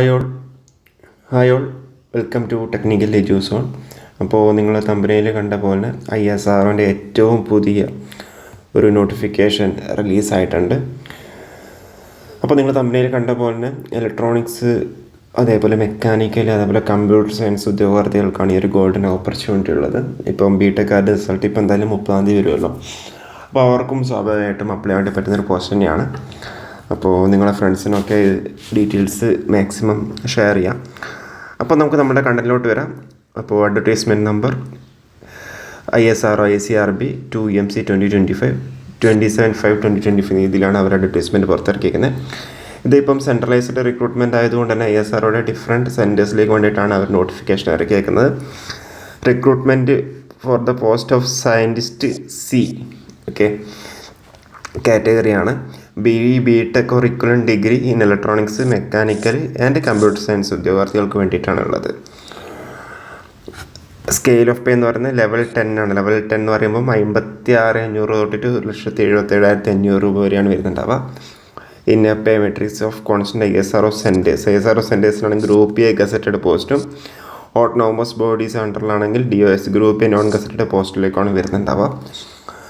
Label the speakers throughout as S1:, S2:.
S1: Hi all hi all welcome to technical Eduzone. അപ്പോൾ നിങ്ങൾ തമ്പനയിൽ കണ്ട പോലെ ISROൻ്റെ ഏറ്റവും പുതിയ ഒരു നോട്ടിഫിക്കേഷൻ റിലീസായിട്ടുണ്ട്. അപ്പോൾ നിങ്ങൾ തമ്പനയിൽ കണ്ട പോലെ ഇലക്ട്രോണിക്സ്, അതേപോലെ മെക്കാനിക്കൽ, അതേപോലെ കമ്പ്യൂട്ടർ സയൻസ് ഉദ്യോഗാർത്ഥികൾക്കാണ് ഈ ഒരു ഗോൾഡൻ ഓപ്പർച്യൂണിറ്റി ഉള്ളത്. ഇപ്പം BTECകാരുടെ റിസൾട്ട് ഇപ്പോൾ എന്തായാലും 30-ാം തീയതി വരുമല്ലോ. അപ്പോൾ അവർക്കും സ്വാഭാവികമായിട്ടും അപ്ലൈ ആയിട്ട് പറ്റുന്നൊരു പോസ്റ്റ് തന്നെയാണ്. അപ്പോൾ നിങ്ങളെ ഫ്രണ്ട്സിനൊക്കെ ഡീറ്റെയിൽസ് മാക്സിമം ഷെയർ ചെയ്യാം. അപ്പോൾ നമുക്ക് നമ്മുടെ കണ്ടന്റിലോട്ട് വരാം. അപ്പോൾ advertisement number ISRO ICRB 2MC 2025 27/5/2025 ഇതിലാണ് അവർ അഡ്വർടൈസ്മെൻറ്റ് പുറത്തിറക്കിയിരിക്കുന്നത്. ഇതിപ്പം സെൻട്രലൈസ്ഡ് റിക്രൂട്ട്മെൻറ്റ് ആയതുകൊണ്ട് തന്നെ ISROയുടെ ഡിഫറെൻറ്റ് സെൻറ്റേഴ്സിലേക്ക് വേണ്ടിയിട്ടാണ് അവർ നോട്ടിഫിക്കേഷൻ ഇറക്കിയേക്കുന്നത്. Recruitment for the post of scientist C കാറ്റഗറിയാണ്. BTech or equivalent degree in electronics, mechanical and computer science ഉദ്യോഗാർത്ഥികൾക്ക് വേണ്ടിയിട്ടാണ് ഉള്ളത്. സ്കെയിൽ ഓഫ് പേ എന്ന് പറയുന്നത് ലെവൽ 10 ആണ്. ലെവൽ 10 എന്ന് പറയുമ്പോൾ 56,500 തൊട്ടിട്ട് 1,77,500 രൂപ വരെയാണ് വരുന്നുണ്ടാവുക. In pay matrix of constant ISRO സെൻറ്റേഴ്സിലാണെങ്കിൽ ഗ്രൂപ്പ് A ഗസറ്റഡ് പോസ്റ്റും, ഓട്ടോണോമസ് ബോഡീസ് അണ്ടറിലാണെങ്കിൽ DOS group A non gazetted പോസ്റ്റിലേക്കാണ് വരുന്നുണ്ടാവുക.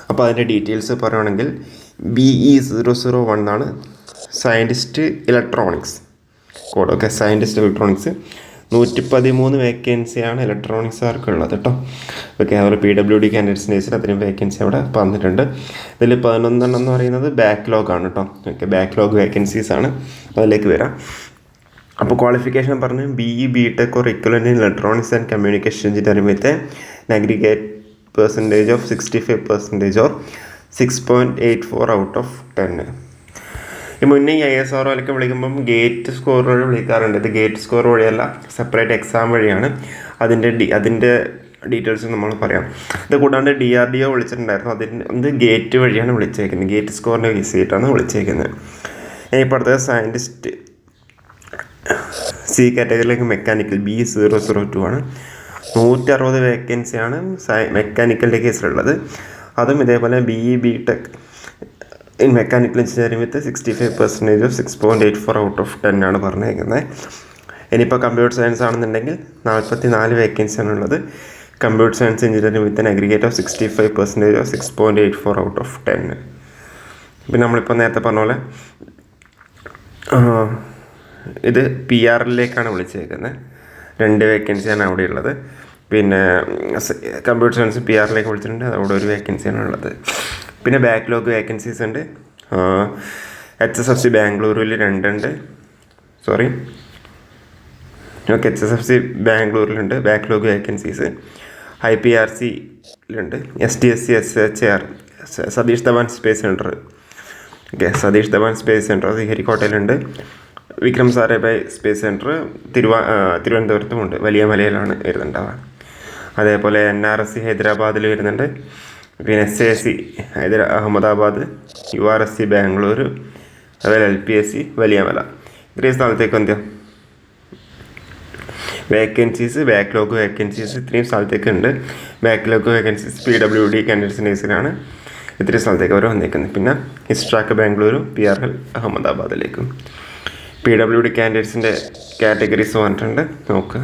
S1: അപ്പോൾ അതിൻ്റെ ഡീറ്റെയിൽസ് പറയുകയാണെങ്കിൽ BE001 ആണ് scientist electronics code. Scientist electronics 113 വേക്കൻസിയാണ് ഇലക്ട്രോണിക്സുകാർക്കുള്ളത് കേട്ടോ. അതുപോലെ PWD കാൻഡിഡേറ്റ്സിൻ്റെ അത്രയും വേക്കൻസി അവിടെ പറഞ്ഞിട്ടുണ്ട്. ഇതിൽ 11 എന്ന് പറയുന്നത് ബാക്ക്ലോഗ് ആണ് കേട്ടോ. ബാക്ക്ലോഗ് വേക്കൻസീസ് ആണ്. അതിലേക്ക് വരാം. അപ്പോൾ ക്വാളിഫിക്കേഷൻ പറഞ്ഞ് BTech or equivalent in electronics and communication engineering with aggregate percentage of 65% or 6.84 out of 10. ഈ മുന്നേ ISROയിലൊക്കെ വിളിക്കുമ്പം ഗേറ്റ് സ്കോർ വഴി വിളിക്കാറുണ്ട്. ഇത് ഗേറ്റ് സ്കോർ വഴിയല്ല, സെപ്പറേറ്റ് എക്സാം വഴിയാണ്. അതിൻ്റെ ഡീറ്റെയിൽസ് നമ്മൾ പറയാം. ഇത് കൂടാണ്ട് DRDO വിളിച്ചിട്ടുണ്ടായിരുന്നു. അത് ഗേറ്റ് വഴിയാണ് വിളിച്ചേക്കുന്നത്. ഗേറ്റ് സ്കോറിനെ ബേസ് ചെയ്തിട്ടാണ് വിളിച്ചേക്കുന്നത്. ഇപ്പോൾ അടുത്തത് സയൻറ്റിസ്റ്റ് C കാറ്റഗറിയിലേക്ക് മെക്കാനിക്കൽ B002 ആണ്. 160 വേക്കൻസിയാണ് മെക്കാനിക്കലിൻ്റെ കേസിലുള്ളത്. അതും ഇതേപോലെ BTech in mechanical engineering with 65% of 6.84 out of 10 ആണ് പറഞ്ഞേക്കുന്നത്. ഇനിയിപ്പോൾ കമ്പ്യൂട്ടർ സയൻസ് ആണെന്നുണ്ടെങ്കിൽ 44 വേക്കൻസിയാണ് ഉള്ളത്. Computer science engineering with aggregate of 65% of 6.84 out of 10. പിന്നെ നമ്മളിപ്പോൾ നേരത്തെ പറഞ്ഞ പോലെ ഇത് PR-ലേക്കാണ് വിളിച്ചേക്കുന്നത്. 2 വേക്കൻസിയാണ് അവിടെ ഉള്ളത്. പിന്നെ കമ്പ്യൂട്ടർ സയൻസ് PR-ലേക്ക് വിളിച്ചിട്ടുണ്ട്. അവിടെ 1 വേക്കൻസിയാണ് ഉള്ളത്. പിന്നെ ബാക്ക്ലോഗ് വേക്കൻസീസ് ഉണ്ട്. HSFC ബാംഗ്ലൂരിൽ 2 ഉണ്ട്. HSFC ബാംഗ്ലൂരിലുണ്ട് ബാക്ക്ലോഗ് വേക്കൻസീസ്. IPRC-ലുണ്ട്. STSC SHR Satish Dhawan space centre Satish Dhawan space centre ശ്രീഹരിക്കോട്ടയിലുണ്ട്. വിക്രം സാരാഭായ് സ്പേസ് സെൻറ്റർ തിരുവനന്തപുരത്തുമുണ്ട്. വലിയ മലയിലാണ് വരുന്നുണ്ടാവുക. അതേപോലെ NRSC ഹൈദരാബാദിൽ വരുന്നുണ്ട്. പിന്നെ SAC അഹമ്മദാബാദ്, URSC ബാംഗ്ലൂർ, അതുപോലെ LPSC വലിയമല. ഇത്രയും സ്ഥലത്തേക്ക് ബാക്ക്ലോഗ് വേക്കൻസീസ് ഇത്രയും സ്ഥലത്തേക്ക് ഉണ്ട്. ബാക്ക്ലോഗ് വേക്കൻസീസ് PWD കാൻഡിഡേറ്റ്സിൻ്റെ കേസിലാണ് ഇത്രയും സ്ഥലത്തേക്ക് അവർ വന്നേക്കുന്നത്. പിന്നെ ഹിസ്ട്രാക്ക് ബാംഗ്ലൂരും PRL അഹമ്മദാബാദിലേക്കും. PWD കാൻഡിഡേറ്റ്സിൻ്റെ കാറ്റഗറീസ് വന്നിട്ടുണ്ട്. നോക്കുക.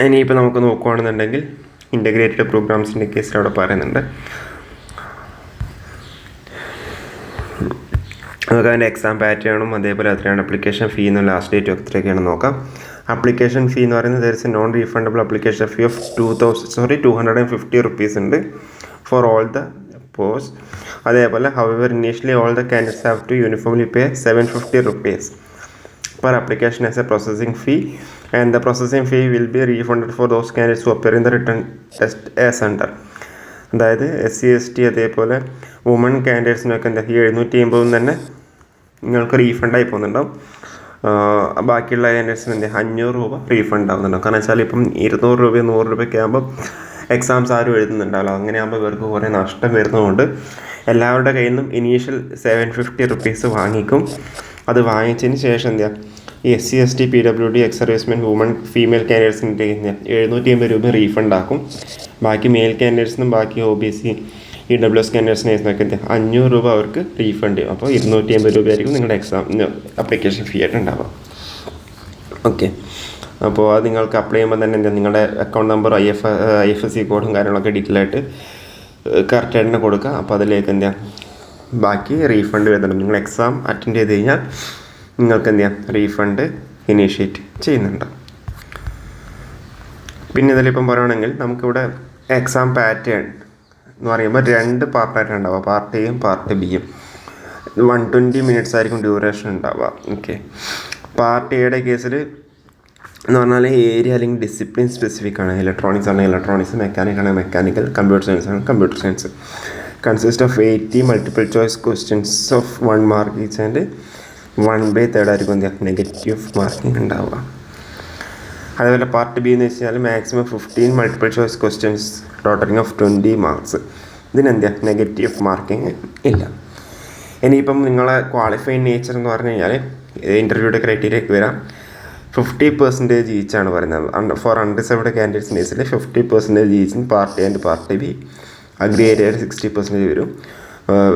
S1: ഇനിയിപ്പോൾ നമുക്ക് നോക്കുകയാണെന്നുണ്ടെങ്കിൽ ഇൻ്റഗ്രേറ്റഡ് പ്രോഗ്രാംസിൻ്റെ കേസിൽ അവിടെ പറയുന്നുണ്ട്. നമുക്ക് അതിൻ്റെ എക്സാം പാറ്റേണും അതേപോലെ എത്രയാണ് അപ്ലിക്കേഷൻ ഫീ എന്നുള്ള ലാസ്റ്റ് ഡേറ്റും എത്രയൊക്കെയാണ് നോക്കാം. അപ്ലിക്കേഷൻ ഫീ എന്ന് പറയുന്നത് there is a non refundable application fee of 250 rupees ഉണ്ട് ഫോർ ഓൾ ദ പോസ്റ്റ്. അതേപോലെ however initially all the candidates have to uniformly pay 750 rupees per application as a processing fee, and the processing fee will be refunded for those candidates who appear in the written test as under. അതായത് SC ST അതേപോലെ woman കാൻഡിഡേറ്റ്സിനൊക്കെ 780 തന്നെ നിങ്ങൾക്ക് റീഫണ്ടായി പോകുന്നുണ്ടാവും. ബാക്കിയുള്ള കാൻഡിഡേറ്റ്സിന് 500 രൂപ refund ആവുന്നുണ്ടാവും. കാരണം വെച്ചാൽ ഇപ്പം 200 രൂപ 100 രൂപയൊക്കെ ആകുമ്പോൾ എക്സാംസ് ആരും എഴുതുന്നുണ്ടാവില്ല. അങ്ങനെ ആകുമ്പോൾ ഇവർക്ക് കുറേ നഷ്ടം വരുന്നതുകൊണ്ട് എല്ലാവരുടെ കയ്യിൽ നിന്നും ഇനീഷ്യൽ 750 റുപ്പീസ് വാങ്ങിക്കും. അത് വാങ്ങിച്ചതിന് ശേഷം ഈ SC ST PWD ex servicemen woman female കാൻഡിഡേറ്റ്സിൻ്റെ 750 രൂപ റീഫണ്ട് ആക്കും. ബാക്കി മെയിൽ കാൻഡിഡേറ്റ്സിനും ബാക്കി OBC EWS കാൻഡിഡേറ്റ്സിന് നോക്കി 500 രൂപ അവർക്ക് റീഫണ്ട് ചെയ്യും. അപ്പോൾ 250 രൂപയായിരിക്കും നിങ്ങളുടെ എക്സാം അപ്ലിക്കേഷൻ ഫീ ആയിട്ട് ഉണ്ടാവുക. ഓക്കെ, അപ്പോൾ അത് നിങ്ങൾക്ക് അപ്ലൈ ചെയ്യുമ്പോൾ തന്നെ നിങ്ങളുടെ അക്കൗണ്ട് നമ്പർ IFSC കോഡും കാര്യങ്ങളൊക്കെ ഡീറ്റെയിൽ ആയിട്ട് കറക്റ്റായിട്ട് തന്നെ കൊടുക്കുക. അപ്പോൾ അതിലേക്ക് ബാക്കി റീഫണ്ട് വരുന്നുണ്ട്. നിങ്ങൾ എക്സാം അറ്റൻഡ് ചെയ്ത് കഴിഞ്ഞാൽ നിങ്ങൾക്ക് റീഫണ്ട് ഇനീഷ്യേറ്റ് ചെയ്യുന്നുണ്ട്. പിന്നെ ഇതിലിപ്പം പറയുകയാണെങ്കിൽ നമുക്കിവിടെ എക്സാം പാറ്റേൺ എന്ന് പറയുമ്പോൾ 2 പാർട്ടായിട്ട് ഉണ്ടാവുക. പാർട്ട് എയും പാർട്ട് ബിയും. 120 മിനിറ്റ്സ് ആയിരിക്കും ഡ്യൂറേഷൻ ഉണ്ടാവുക. ഓക്കെ, പാർട്ട് എയുടെ കേസിൽ എന്ന് പറഞ്ഞാൽ ഏരിയ അല്ലെങ്കിൽ ഡിസിപ്ലിൻ സ്പെസിഫിക് ആണ്. ഇലക്ട്രോണിക്സ് ആണെങ്കിൽ ഇലക്ട്രോണിക്സ്, മെക്കാനിക് ആണെങ്കിൽ മെക്കാനിക്കൽ, കമ്പ്യൂട്ടർ സയൻസ് ആണ് computer science. Consist of 80 multiple choice questions of 1 mark each and 1/3 ആയിരിക്കും നെഗറ്റീവ് മാർക്കിംഗ് ഉണ്ടാവുക. അതേപോലെ പാർട്ട് ബി എന്ന് വെച്ച് കഴിഞ്ഞാൽ maximum 15 multiple choice questions totalling of 20 marks. Negative marking ഇല്ല. ഇനിയിപ്പം നിങ്ങളെ ക്വാളിഫൈഡ് നേച്ചർ എന്ന് പറഞ്ഞു കഴിഞ്ഞാൽ ഇൻ്റർവ്യൂയുടെ ക്രൈറ്റീരിയക്ക് വരാം. 50% ഈച്ചാണ് പറയുന്നത്. ഫോർ അൺറിസർവ്ഡ് കാൻഡിഡേറ്റ്സ് കേസിൽ 50% each part A and part B. Agri ഏരിയയിൽ 60% വരും.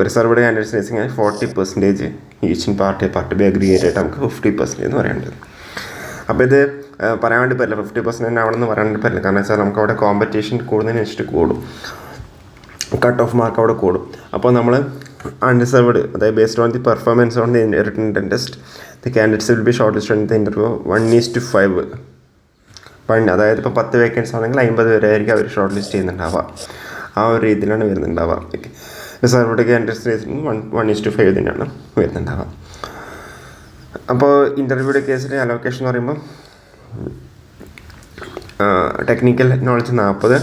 S1: റിസർവ്ഡ് കാൻഡിഡേറ്റ്സ് കേസ് കഴിഞ്ഞാൽ 40% each part A part B. Agri area ആയിട്ട് നമുക്ക് 50% എന്ന് പറയേണ്ടത്. അപ്പോൾ ഇത് പറയാൻ വേണ്ടി പറ്റില്ല, 50% ആവണമെന്ന് പറയാൻ വേണ്ടി പറ്റില്ല. കാരണം വെച്ചാൽ നമുക്ക് അവിടെ കോമ്പറ്റീഷൻ കൂടുന്നതിനനുസരിച്ച് കൂടും, കട്ട് ഓഫ് മാർക്ക് അവിടെ കൂടും. അപ്പോൾ നമ്മൾ അൺറിസർവ്ഡ്, അതായത് based on the performance on the written test, the candidates will be short listed in the interview 1:5. അതായത് ഇപ്പോൾ 10 വേക്കൻസ് ആണെങ്കിൽ 50 പേരെ ആയിരിക്കും അവർ ഷോർട്ട് ലിസ്റ്റ് ചെയ്യുന്നുണ്ടാവുക. ആ ഒരു രീതിയിലാണ് വരുന്നുണ്ടാവുക. ഓക്കെ, റിസർവ്ഡ് കാൻഡിഡേറ്റ്സ് 1:5 തന്നെയാണ് വരുന്നുണ്ടാവുക. അപ്പോൾ ഇൻ്റർവ്യൂയുടെ കേസിൽ അലോക്കേഷൻ എന്ന് പറയുമ്പോൾ technical knowledge 40,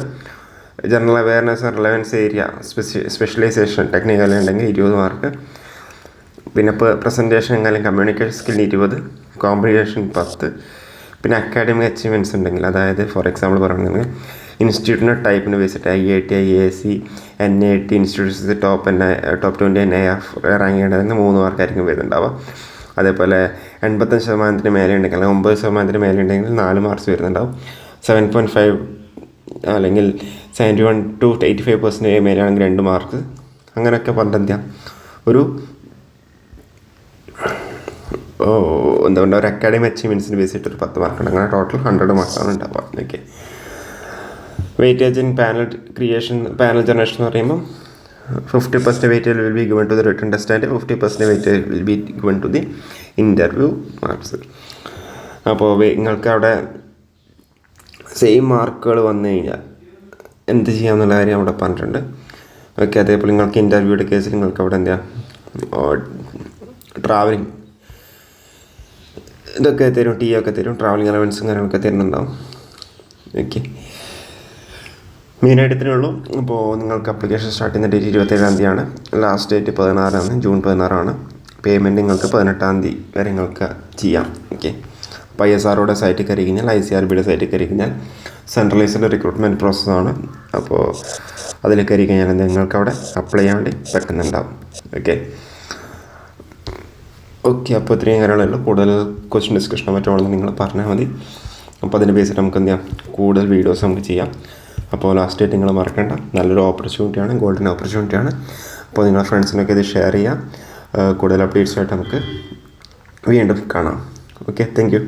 S1: general awareness, relevance area, specialisation technical ഉണ്ടെങ്കിൽ 20 മാർക്ക്. പിന്നെ പ്രസൻറ്റേഷൻ അല്ലെങ്കിൽ കമ്മ്യൂണിക്കേഷൻ സ്കിൽ 20, കോമ്പ്രിഹെൻഷൻ 10. പിന്നെ അക്കാഡമിക് അച്ചീവ്മെൻറ്റ്സ് ഉണ്ടെങ്കിൽ, അതായത് ഫോർ എക്സാമ്പിൾ പറയുകയാണെങ്കിൽ ഇൻസ്റ്റിറ്റ്യൂട്ടിൻ്റെ ടൈപ്പിന് വെച്ചിട്ട് IIT, IISc, NIT institutes top 20 NIF rank ഉണ്ടെങ്കിൽ 3 മാർക്കായിരിക്കും വരുന്നുണ്ടാവുക. അതേപോലെ 85% മേലെ ഉണ്ടെങ്കിൽ, അല്ലെങ്കിൽ 90% മേലെ ഉണ്ടെങ്കിൽ 4 മാർക്സ് വരുന്നുണ്ടാവും. 7.5 അല്ലെങ്കിൽ 71 to 85% മേലെയാണെങ്കിൽ 2 മാർക്ക്. അങ്ങനെയൊക്കെ പറഞ്ഞാൽ ഒരു എന്താ പറയുക, ഒരു അക്കാഡമിക് അച്ചീവ്മെൻറ്റ്സിന് ബേസിട്ട് ഒരു 10 മാർക്കുണ്ട്. അങ്ങനെ ടോട്ടൽ 100 മാർക്കാണ് ഉണ്ടാവുക. Okay, weightage in panel creation, panel generation എന്ന് പറയുമ്പോൾ 50% weightage will be given to the written test and 50% weightage will be given to the interview marks. അപ്പോൾ നിങ്ങൾക്ക് അവിടെ സെയിം മാർക്കുകൾ വന്നു കഴിഞ്ഞാൽ എന്ത് ചെയ്യാമെന്നുള്ള കാര്യം അവിടെ പറഞ്ഞിട്ടുണ്ട്. ഓക്കെ, അതേപോലെ നിങ്ങൾക്ക് ഇൻ്റർവ്യൂയുടെ കേസിൽ നിങ്ങൾക്ക് അവിടെ ട്രാവലിംഗ് ഇതൊക്കെ തരും, ടീ ഒക്കെ തരും, ട്രാവലിംഗ് അലവൻസും കാര്യങ്ങളൊക്കെ തരുന്നുണ്ടാവും. ഓക്കെ, മെയിനായിട്ട് ഇത്രയേ ഉള്ളൂ. അപ്പോൾ നിങ്ങൾക്ക് അപ്ലിക്കേഷൻ സ്റ്റാർട്ട് ചെയ്യുന്ന ഡേറ്റ് 27-ാം തീയതിയാണ്. ലാസ്റ്റ് ഡേറ്റ് 16-ആണ്, ജൂൺ 16-ആണ്. പേയ്മെൻറ്റ് നിങ്ങൾക്ക് 18-ാം തീയതി വരെ നിങ്ങൾക്ക് ചെയ്യാം. ഓക്കെ, അപ്പോൾ ISROയുടെ സൈറ്റിൽ കയറി കഴിഞ്ഞാൽ, ICRBയുടെ സൈറ്റിൽ കയറി കഴിഞ്ഞാൽ സെൻട്രലൈസ്ഡ് റിക്രൂട്ട്മെൻറ്റ് പ്രോസസ്സാണ്. അപ്പോൾ അതിൽ കയറി കഴിഞ്ഞാൽ നിങ്ങൾക്ക് അവിടെ അപ്ലൈ ചെയ്യാൻ വേണ്ടി പറ്റുന്നുണ്ടാവും. ഓക്കെ, അപ്പോൾ ഇത്രയും കാര്യങ്ങളുള്ളൂ. കൂടുതൽ ക്വസ്റ്റ്യൻ ഡിസ്കഷനോ മറ്റോ നിങ്ങൾ പറഞ്ഞാൽ മതി. അപ്പോൾ അതിൻ്റെ ബേസിൽ നമുക്ക് കൂടുതൽ വീഡിയോസ് നമുക്ക് ചെയ്യാം. അപ്പോൾ ലാസ്റ്റ് ഡേറ്റ് നിങ്ങൾ മറക്കേണ്ട, നല്ലൊരു ഓപ്പർച്യൂണിറ്റിയാണ്, ഗോൾഡൻ ഓപ്പർച്യൂണിറ്റിയാണ്. അപ്പോൾ നിങ്ങളുടെ ഫ്രണ്ട്സിനൊക്കെ ഇത് ഷെയർ ചെയ്യുക. കൂടുതൽ അപ്ഡേറ്റ്സുമായിട്ട് നമുക്ക് വീണ്ടും കാണാം. Okay, thank you.